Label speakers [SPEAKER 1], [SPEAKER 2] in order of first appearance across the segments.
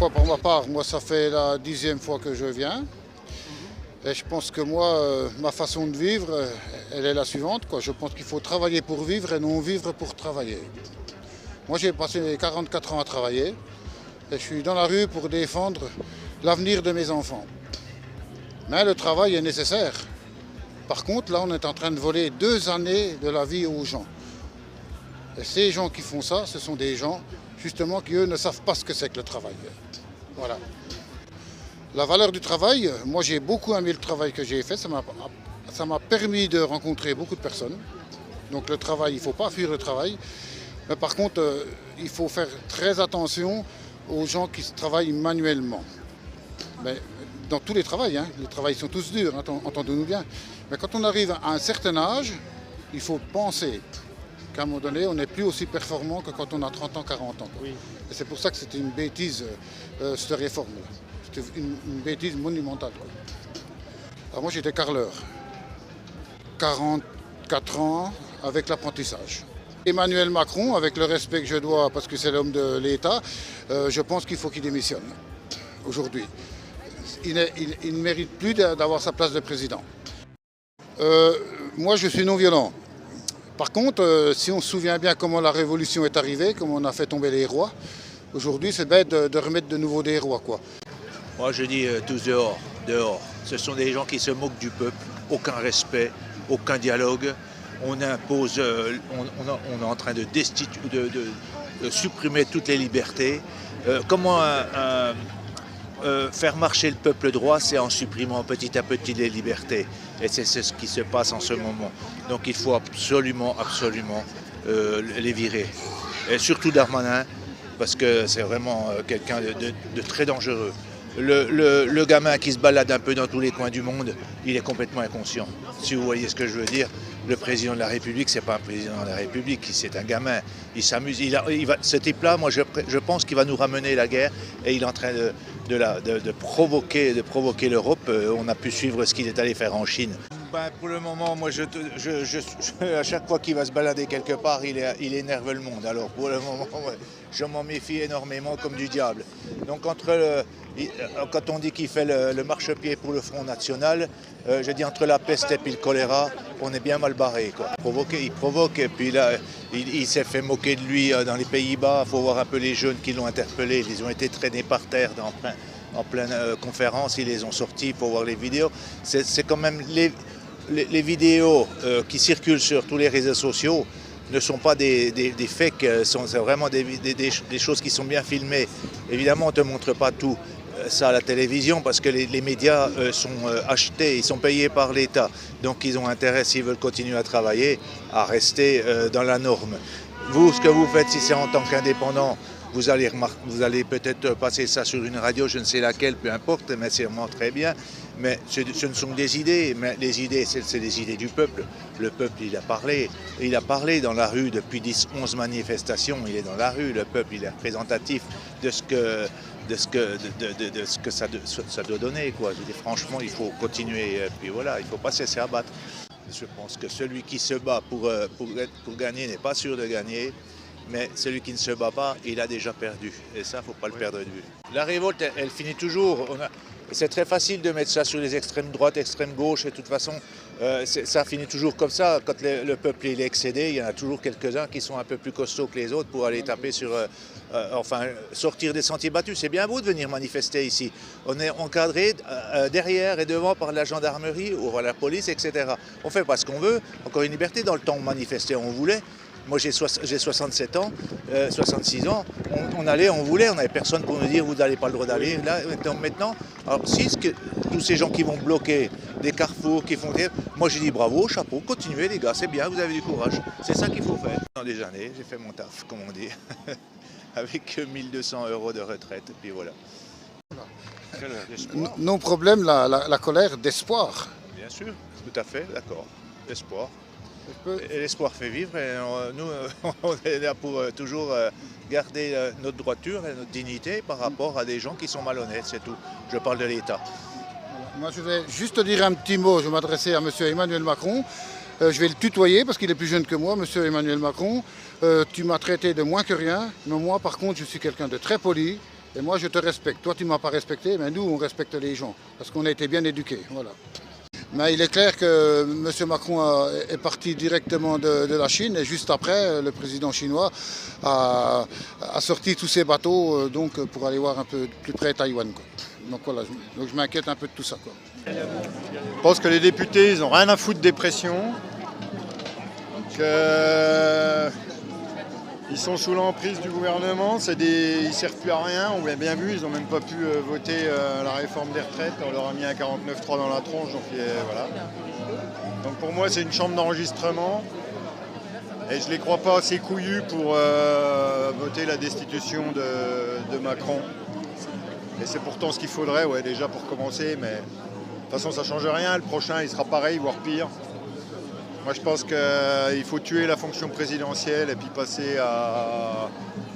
[SPEAKER 1] fois pour ma part, moi ça fait la 10e fois que je viens. Et je pense que moi, ma façon de vivre, elle est la suivante, quoi. Je pense qu'il faut travailler pour vivre et non vivre pour travailler. Moi j'ai passé 44 ans à travailler et je suis dans la rue pour défendre l'avenir de mes enfants. Mais le travail est nécessaire. Par contre, là on est en train de voler 2 années de la vie aux gens. Et ces gens qui font ça, ce sont des gens justement qui eux ne savent pas ce que c'est que le travail. Voilà. La valeur du travail, moi j'ai beaucoup aimé le travail que j'ai fait, ça m'a permis de rencontrer beaucoup de personnes. Donc le travail, il ne faut pas fuir le travail. Mais par contre, il faut faire très attention aux gens qui travaillent manuellement. Mais dans tous les travails, les travails sont tous durs, entendons-nous bien. Mais quand on arrive à un certain âge, il faut penser qu'à un moment donné, on n'est plus aussi performant que quand on a 30 ans, 40 ans. Oui. Et c'est pour ça que c'était une bêtise, cette réforme-là. C'était une bêtise monumentale, quoi. Alors moi j'étais carreleur, 44 ans avec l'apprentissage. Emmanuel Macron, avec le respect que je dois parce que c'est l'homme de l'État, je pense qu'il faut qu'il démissionne aujourd'hui. Il ne mérite plus d'avoir sa place de président. Moi je suis non violent. Par contre, si on se souvient bien comment la révolution est arrivée, comment on a fait tomber les rois, aujourd'hui c'est bête de remettre de nouveau des rois, quoi.
[SPEAKER 2] Moi je dis tous dehors, dehors. Ce sont des gens qui se moquent du peuple, aucun respect, aucun dialogue. On impose, on est en train de supprimer toutes les libertés. Comment faire marcher le peuple droit, c'est en supprimant petit à petit les libertés. Et c'est ce qui se passe en ce moment. Donc il faut absolument les virer. Et surtout Darmanin, parce que c'est vraiment quelqu'un de très dangereux. Le gamin qui se balade un peu dans tous les coins du monde, il est complètement inconscient. Si vous voyez ce que je veux dire, le président de la République, c'est pas un président de la République, c'est un gamin. Il s'amuse. Ce type-là, moi, je pense qu'il va nous ramener la guerre et il est en train de provoquer l'Europe. On a pu suivre ce qu'il est allé faire en Chine. Pour le moment, moi, à chaque fois qu'il va se balader quelque part, il énerve le monde. Alors pour le moment, je m'en méfie énormément comme du diable. Donc quand on dit qu'il fait le marchepied pour le Front National, je dis entre la peste et puis le choléra, on est bien mal barré, quoi. Il provoque et puis là, il s'est fait moquer de lui dans les Pays-Bas. Il faut voir un peu les jeunes qui l'ont interpellé. Ils ont été traînés par terre en pleine conférence, ils les ont sortis, il faut voir les vidéos. C'est quand même les vidéos qui circulent sur tous les réseaux sociaux ne sont pas des fakes, c'est vraiment des choses qui sont bien filmées. Évidemment, on ne te montre pas tout ça à la télévision parce que les médias sont achetés, ils sont payés par l'État. Donc ils ont intérêt, s'ils veulent continuer à travailler, à rester dans la norme. Vous, ce que vous faites, si c'est en tant qu'indépendant, vous allez peut-être passer ça sur une radio, je ne sais laquelle, peu importe, mais c'est vraiment très bien. Mais ce ne sont que des idées, mais les idées, c'est les idées du peuple. Le peuple, il a parlé dans la rue depuis 10-11 manifestations, il est dans la rue, le peuple, il est représentatif de ce que ça doit donner, quoi. Je dis, franchement, il faut continuer, puis voilà, il ne faut pas se laisser abattre. Je pense que celui qui se bat pour gagner n'est pas sûr de gagner. Mais celui qui ne se bat pas, il a déjà perdu. Et ça, il ne faut pas le perdre de vue. La révolte, elle finit toujours. C'est très facile de mettre ça sur les extrêmes droite, extrêmes gauche. Et de toute façon, ça finit toujours comme ça. Quand le peuple est excédé, il y en a toujours quelques-uns qui sont un peu plus costauds que les autres pour aller taper sur... sortir des sentiers battus. C'est bien beau de venir manifester ici. On est encadré derrière et devant par la gendarmerie ou par la police, etc. On ne fait pas ce qu'on veut. Encore une liberté. Dans le temps où manifester, on voulait. Moi j'ai 67 ans, 66 ans, on allait, on voulait, on n'avait personne pour nous dire vous n'avez pas le droit d'aller. Là maintenant, alors si tous ces gens qui vont bloquer des carrefours, qui font... Moi j'ai dit bravo, chapeau, continuez les gars, c'est bien, vous avez du courage. C'est ça qu'il faut faire. Dans des années, j'ai fait mon taf, comme on dit, avec 1200 € de retraite, et puis voilà.
[SPEAKER 1] Nos problèmes, la colère d'espoir.
[SPEAKER 2] Bien sûr, tout à fait, d'accord, espoir. Et l'espoir fait vivre et nous, on est là pour toujours garder notre droiture et notre dignité par rapport à des gens qui sont malhonnêtes, c'est tout. Je parle de l'État.
[SPEAKER 1] Moi, je vais juste dire un petit mot. Je vais m'adresser à M. Emmanuel Macron. Je vais le tutoyer parce qu'il est plus jeune que moi, M. Emmanuel Macron. Tu m'as traité de moins que rien, mais moi, par contre, je suis quelqu'un de très poli Et moi, je te respecte. Toi, tu ne m'as pas respecté, mais nous, on respecte les gens. Parce qu'on a été bien éduqués. Voilà. Mais il est clair que M. Macron est parti directement de la Chine et juste après, le président chinois a sorti tous ses bateaux pour aller voir un peu plus près Taïwan, quoi. Donc voilà, donc je m'inquiète un peu de tout ça, quoi.
[SPEAKER 3] Je pense que les députés, ils n'ont rien à foutre des pressions, qu'ils sont sous l'emprise du gouvernement, ils ne servent plus à rien, on l'a bien vu, ils n'ont même pas pu voter la réforme des retraites, on leur a mis un 49.3 dans la tronche, donc voilà. Donc pour moi c'est une chambre d'enregistrement et je ne les crois pas assez couillus pour voter la destitution de Macron. Et c'est pourtant ce qu'il faudrait, ouais, déjà pour commencer, mais de toute façon ça ne change rien, le prochain il sera pareil, voire pire. Moi je pense qu'il faut tuer la fonction présidentielle et puis passer à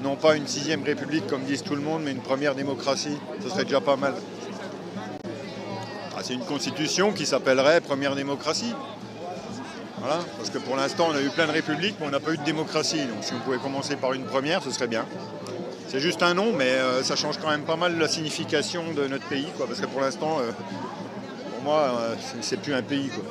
[SPEAKER 3] non pas une 6e république comme disent tout le monde, mais une première démocratie, ce serait déjà pas mal. C'est une constitution qui s'appellerait première démocratie. Voilà, parce que pour l'instant on a eu plein de républiques mais on n'a pas eu de démocratie, donc si on pouvait commencer par une première ce serait bien. C'est juste un nom, mais ça change quand même pas mal la signification de notre pays, quoi, parce que pour l'instant, pour moi, c'est plus un pays, quoi.